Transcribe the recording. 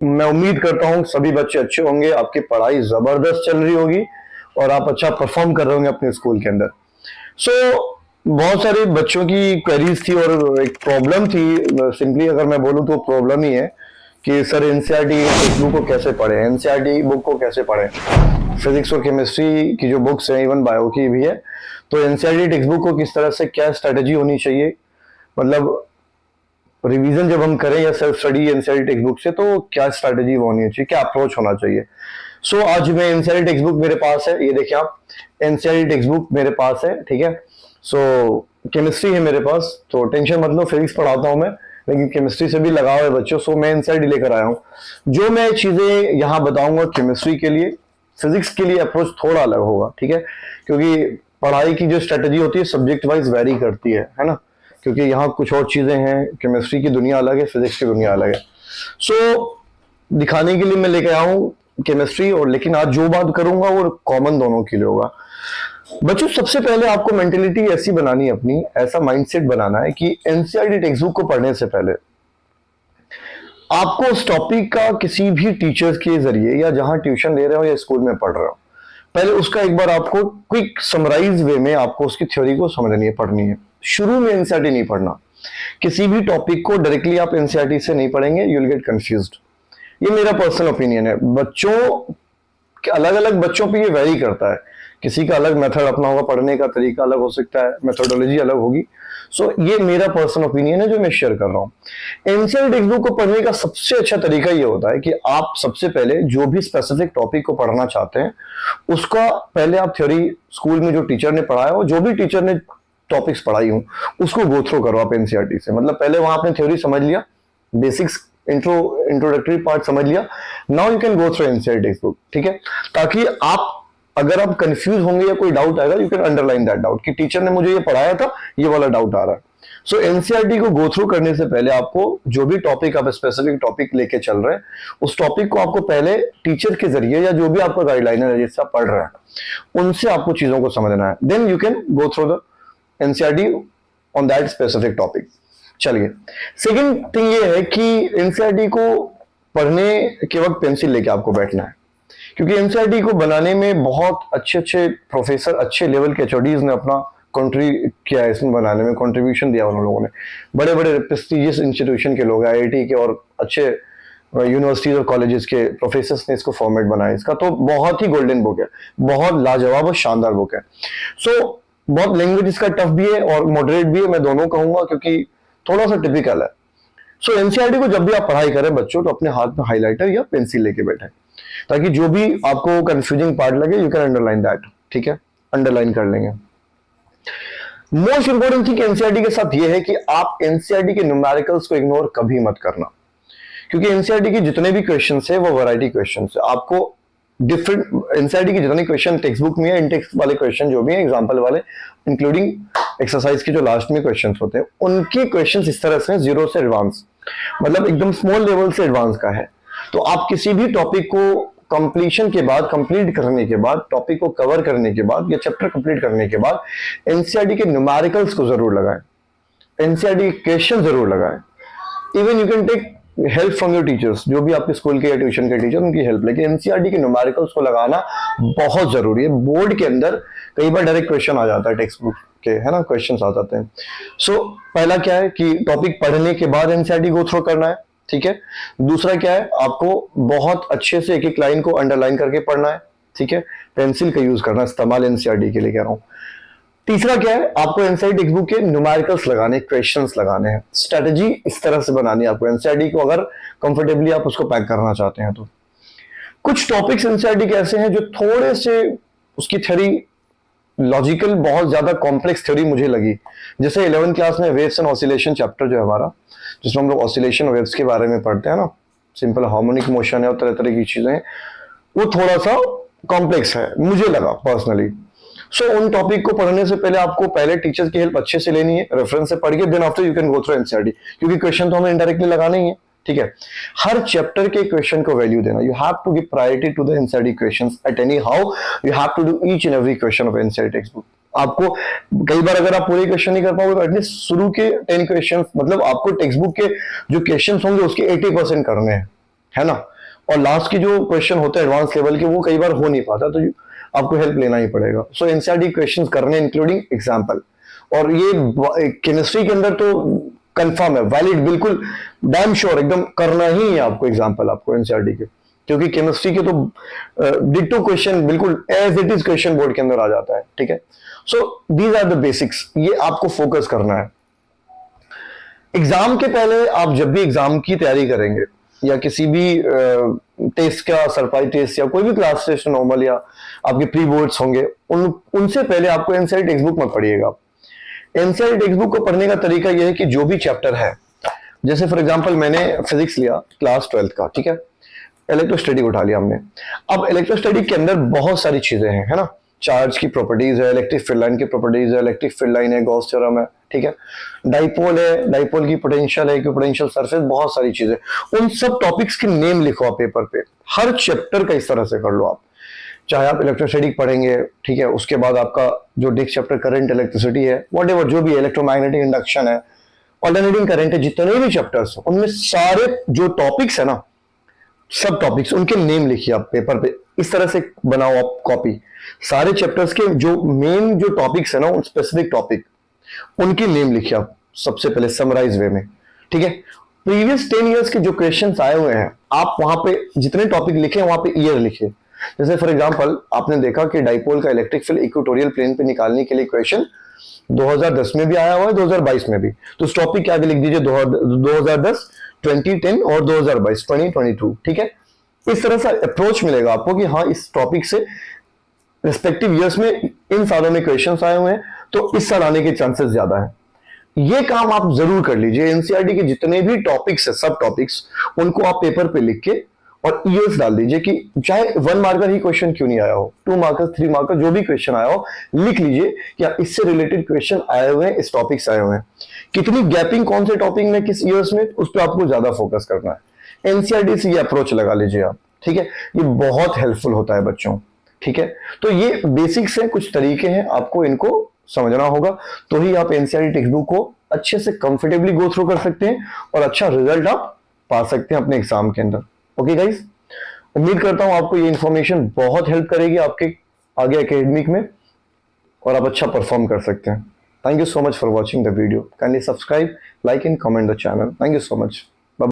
मैं उम्मीद करता हूँ सभी बच्चे अच्छे होंगे, आपकी पढ़ाई जबरदस्त चल रही होगी और आप अच्छा परफॉर्म कर रहे होंगे अपने स्कूल के अंदर। सो बहुत सारे बच्चों की क्वेरीज थी और एक प्रॉब्लम थी। सिंपली अगर मैं बोलूँ तो प्रॉब्लम ही है कि सर एनसीईआरटी टेक्स्ट बुक को कैसे पढ़े, एनसीईआरटी बुक को कैसे पढ़े। फिजिक्स और केमिस्ट्री की जो बुक्स हैं, इवन बायो की भी है, तो एनसीईआरटी टेक्स्ट बुक को किस तरह से, क्या स्ट्रेटेजी होनी चाहिए, मतलब रिवीजन जब हम करें या self study NCERT text book से, तो क्या स्ट्रेटेजी होनी चाहिए, क्या अप्रोच होना चाहिए। सो आज मैं एनसीईआरटी टेक्स्ट बुक मेरे पास है, ये देखिए आप, एनसीईआरटी टेक्स्ट बुक मेरे पास है, ठीक है। सो केमिस्ट्री है मेरे पास, तो टेंशन मत लो, फिजिक्स पढ़ाता हूं मैं, लेकिन केमिस्ट्री से भी लगाव है बच्चों। सो मैं एनसीईआरटी लेकर आया हूँ। जो मैं चीजें यहाँ बताऊंगा केमिस्ट्री के लिए, फिजिक्स के लिए अप्रोच थोड़ा अलग होगा, ठीक है, क्योंकि पढ़ाई की जो स्ट्रेटेजी होती है सब्जेक्ट वाइज वेरी करती है ना, क्योंकि यहाँ कुछ और चीजें हैं, केमिस्ट्री की दुनिया अलग है, फिजिक्स की दुनिया अलग है। सो दिखाने के लिए मैं लेके आया हूँ केमिस्ट्री, और लेकिन आज जो बात करूंगा वो कॉमन दोनों के लिए होगा। बच्चों सबसे पहले आपको मेंटेलिटी ऐसी बनानी है अपनी, ऐसा माइंडसेट बनाना है कि एनसीईआरटी टेक्स्ट बुक को पढ़ने से पहले आपको उस टॉपिक का किसी भी टीचर्स के जरिए, या जहां ट्यूशन ले रहे हो या स्कूल में पढ़ रहे हो, पहले उसका एक बार आपको क्विक समराइज वे में आपको उसकी थ्योरी को समझनी है, पढ़नी है। शुरू में एनसीईआरटी नहीं पढ़ना, किसी भी टॉपिक को डायरेक्टली आप एनसीईआरटी से नहीं पढ़ेंगे, यू विल गेट कंफ्यूज्ड। ये मेरा पर्सनल ओपिनियन है। बच्चों अलग अलग बच्चों पे ये वेरी करता है, किसी का अलग मेथड अपना होगा, पढ़ने का तरीका अलग हो सकता है, मेथोडोलॉजी अलग होगी। सो ये मेरा पर्सनल ओपिनियन है जो मैं शेयर कर रहा हूँ। एनसीईआरटी टेक्स्ट बुक को पढ़ने का सबसे अच्छा तरीका ये होता है कि आप सबसे पहले जो भी स्पेसिफिक टॉपिक को पढ़ना चाहते हैं उसका पहले आप थ्योरी, स्कूल में जो टीचर ने पढ़ाया हो, जो भी टेक्स्ट ने टॉपिक्स पढ़ाई हूं, उसको गो थ्रू करो आप एनसीईआरटी से। मतलब पहले वहां आपने थ्योरी समझ लिया, बेसिक्स इंट्रोडक्टरी पार्ट समझ लिया, now you can go through NCERT text book, ठीक है। ताकि आप, अगर आप कंफ्यूज होंगे या कोई डाउट आएगा, you can underline that doubt कि टीचर ने मुझे ये पढ़ाया था, ये वाला डाउट आ रहा है। सो एनसीईआरटी को गो थ्रू करने से पहले आपको जो भी टॉपिक, आप स्पेसिफिक टॉपिक लेके चल रहे हैं, उस टॉपिक को आपको पहले टीचर के जरिए या जो भी आपका गाइडलाइनर है जिससे आप पढ़ रहे हैं उनसे आपको चीजों को समझना है। Then you can go through the NCERT on that specific topic. चलिए, सेकंड थिंग ये है कि एनसीईआरटी को पढ़ने के वक्त पेंसिल लेके आपको बैठना है, क्योंकि एनसीईआरटी को बनाने में बहुत अच्छे अच्छे प्रोफेसर, अच्छे लेवल के एचओडीज ने अपना कंट्रीब्यूट किया है, इसमें बनाने में कंट्रीब्यूशन दिया उन लोगों ने। बड़े बड़े प्रेस्टिजियस इंस्टीट्यूशन के लोग, आईआईटी के और अच्छे यूनिवर्सिटीज और कॉलेजेस के प्रोफेसर्स ने इसको फॉर्मेट बनाया इसका। तो बहुत ही गोल्डन बुक है, बहुत लाजवाब और शानदार बुक है। सो बहुत लैंग्वेज इसका टफ भी है और मॉडरेट भी है, मैं दोनों कहूंगा, क्योंकि थोड़ा सा टिपिकल है। सो एनसीईआरटी को जब भी आप पढ़ाई करें बच्चों, तो अपने हाथ में हाइलाइटर या पेंसिल लेके बैठे, ताकि जो भी आपको कंफ्यूजिंग पार्ट लगे यू कैन अंडरलाइन दैट, ठीक है, अंडरलाइन कर लेंगे। मोस्ट इंपोर्टेंट थिंग एनसीईआरटी के साथ ये है कि आप एनसीईआरटी के न्यूमेरिकल्स को इग्नोर कभी मत करना, क्योंकि एनसीईआरटी के जितने भी क्वेश्चंस है वो वैरायटी क्वेश्चंस है। आपको डिफरेंट, एनसीईआरटी के जितने क्वेश्चन टेक्स्ट बुक में है, इन टेक्स्ट वाले क्वेश्चन जो भी है, एग्जांपल वाले, इंक्लूडिंग एक्सरसाइज के जो लास्ट में क्वेश्चंस होते हैं, उनके क्वेश्चंस इस तरह से जीरो से एडवांस, मतलब एकदम स्मॉल लेवल से एडवांस का है। तो आप किसी भी टॉपिक को कंप्लीशन के बाद, कंप्लीट करने के बाद, टॉपिक को कवर करने के बाद या चैप्टर कंप्लीट करने के बाद एनसीईआरटी के न्यूमेरिकल्स को जरूर लगाएं, एनसीईआरटी के क्वेश्चन जरूर लगाएं। Even you can take help from your teachers, जो भी आपके स्कूल के या ट्यूशन के टीचर, उनकी हेल्प, लेकिन एनसीईआरटी के न्यूमेरिकल्स को लगाना बहुत जरूरी है। बोर्ड के अंदर कई बार डायरेक्ट क्वेश्चन आ जाता है टेक्स्ट बुक के, है ना, क्वेश्चन आ जाते हैं। सो पहला क्या है कि टॉपिक पढ़ने के बाद एनसीईआरटी गो थ्रू करना है, ठीक है। दूसरा क्या है, आपको बहुत अच्छे से एक एक लाइन को अंडरलाइन करके पढ़ना है, ठीक है, पेंसिल का यूज करना इस्तेमाल एनसीईआरटी के लिए कह रहा हूं। तीसरा क्या है, आपको एनसीईआरटी टेक्स्ट बुक के न्यूमेरिकल्स लगाने, क्वेश्चंस लगाने हैं। स्ट्रेटजी इस तरह से बनानी है आपको एनसीईआरटी को, अगर कंफर्टेबली आप उसको पैक करना चाहते हैं तो। कुछ टॉपिक्स एनसीईआरटी के ऐसे हैं जो थोड़े से उसकी थ्योरी लॉजिकल, बहुत ज्यादा कॉम्प्लेक्स थ्योरी मुझे लगी। जैसे 11th क्लास में वेव्स एंड ऑसिलेशन चैप्टर जो है हमारा, जिसमें हम लोग ऑसिलेशन वेव्स के बारे में पढ़ते हैं ना, सिंपल हार्मोनिक मोशन है और तरह तरह की चीजें, वो थोड़ा सा कॉम्प्लेक्स है मुझे लगा पर्सनली। सो उन टॉपिक को पढ़ने से पहले आपको पहले टीचर्स की हेल्प अच्छे से लेनी है, रेफरेंस से पढ़ के, then after you can go through NCERT, क्योंकि क्वेश्चन तो हमें इनडायरेक्टली लगाने ही है, ठीक है। हर चैप्टर के क्वेश्चन को वैल्यू देना, you have to give priority to the NCERT questions at any how, you have to do each and every question of NCERT textbook. आपको कई बार अगर आप पूरे क्वेश्चन नहीं कर पाओगे तो एटलीस्ट शुरू के 10 क्वेश्चन, मतलब आपको टेक्स्ट बुक के जो क्वेश्चन होंगे उसके 80% करने हैं, है ना। और लास्ट के जो क्वेश्चन होते हैं एडवांस लेवल के, वो कई बार हो नहीं पाता, तो आपको हेल्प लेना ही पड़ेगा। सो एनसीईआरटी क्वेश्चंस करने इंक्लूडिंग एग्जाम्पल। और ये केमिस्ट्री के अंदर तो कंफर्म है, वैलिड, बिल्कुल डैम श्योर, एकदम करना ही है आपको एग्जाम्पल, आपको एनसीईआरटी के, क्योंकि केमिस्ट्री के तो डिट्टो क्वेश्चन बिल्कुल as it is question board के अंदर आ जाता है, ठीक है। So these are the basics, ये आपको फोकस करना है। एग्जाम के पहले आप जब भी एग्जाम की तैयारी करेंगे या किसी भी टेस्ट का, सरप्राइज टेस्ट या कोई भी क्लास टेस्ट नॉर्मल या आपके प्री बोर्ड्स होंगे, उनसे पहले आपको एनसीईआरटी टेक्स्ट बुक मत पढ़िएगा। एनसीईआरटी टेक्स्ट बुक को पढ़ने का तरीका यह है कि जो भी चैप्टर है, जैसे फॉर एग्जांपल मैंने फिजिक्स लिया क्लास 12th का, ठीक है, इलेक्ट्रोस्टैटिक उठा लिया हमने। अब इलेक्ट्रोस्टैटिक के अंदर बहुत सारी चीजें हैं, है ना। चार्ज की प्रॉपर्टीज है, इलेक्ट्रिक फील्ड लाइन की प्रॉपर्टीज है, इलेक्ट्रिक फील्ड लाइन है, गॉस थ्योरम है, ठीक है, डाइपोल है, डाइपोल की पोटेंशियल है, इक्विपोटेंशियल सरफेस, बहुत सारी चीजें। उन सब टॉपिक्स के नेम लिखो आप पेपर पे, हर चैप्टर का इस तरह से कर लो आप। चाहे आप इलेक्ट्रोस्टैटिक पढ़ेंगे, ठीक है, उसके बाद आपका जो नेक्स्ट चैप्टर करंट इलेक्ट्रिसिटी है, व्हाटएवर जो भी इलेक्ट्रोमैग्नेटिक इंडक्शन है, ऑल्टरनेटिंग करंट है, जितने भी चैप्टर्स हैं उनमें सारे जो टॉपिक्स है ना, सब टॉपिक्स, उनके नेम लिखिए आप पेपर पे, इस तरह से बनाओ आप कॉपी। सारे चैप्टर्स के जो मेन जो टॉपिक्स है ना, उन स्पेसिफिक टॉपिक, उनके नेम लिखिए आप सबसे पहले समराइज वे में, ठीक है। प्रीवियस 10 इयर्स के जो क्वेश्चंस आए हुए हैं, आप वहां पे जितने टॉपिक लिखे वहां पे ईयर लिखिए। जैसे फॉर एग्जांपल आपने देखा कि डाइपोल का इलेक्ट्रिक फील्ड इक्वेटोरियल प्लेन पे निकालने के लिए क्वेश्चन 2010 में भी आया हुआ है, 2022 में भी, तो उस टॉपिक के आगे लिख दीजिए 2010, 2010 और 2022, 2022, ठीक है। इस तरह से अप्रोच मिलेगा आपको कि हाँ, इस टॉपिक से रिस्पेक्टिव ईयर्स में इन सालों में क्वेश्चंस आए हुए हैं, तो इस साल आने के चांसेस ज्यादा है। ये काम आप जरूर कर लीजिए। एनसीईआरटी के जितने भी टॉपिक्स है, सब टॉपिक्स, उनको आप पेपर पे लिख के और ईयर्स डाल दीजिए, कि चाहे 1 मार्कर ही क्वेश्चन क्यों नहीं आया हो, 2 मार्कर, 3 मार्कर, जो भी क्वेश्चन आया हो, लिख लीजिए कि इससे रिलेटेड क्वेश्चन आए हुए हैं, इस टॉपिक से आए हुए हैं। कितनी गैपिंग कौन से टॉपिक में, किस ईयर्स में, उस पर आपको ज्यादा फोकस करना है। एनसीईआरटी से ये अप्रोच लगा लीजिए आप, ठीक है। ये बहुत हेल्पफुल होता है बच्चों, ठीक है। तो ये बेसिक्स हैं, कुछ तरीके हैं, आपको इनको समझना होगा, तो ही आप एनसीईआरटी टेक्स्ट बुक को अच्छे से कंफर्टेबली गो थ्रू कर सकते हैं और अच्छा रिजल्ट आप पा सकते हैं अपने एग्जाम के अंदर। ओके गाइस, उम्मीद करता हूं आपको ये इंफॉर्मेशन बहुत हेल्प करेगी आपके आगे एकेडमिक में, और आप अच्छा परफॉर्म कर सकते हैं। Thank you so much for watching the video. Kindly subscribe, like and comment the channel. Thank you so much.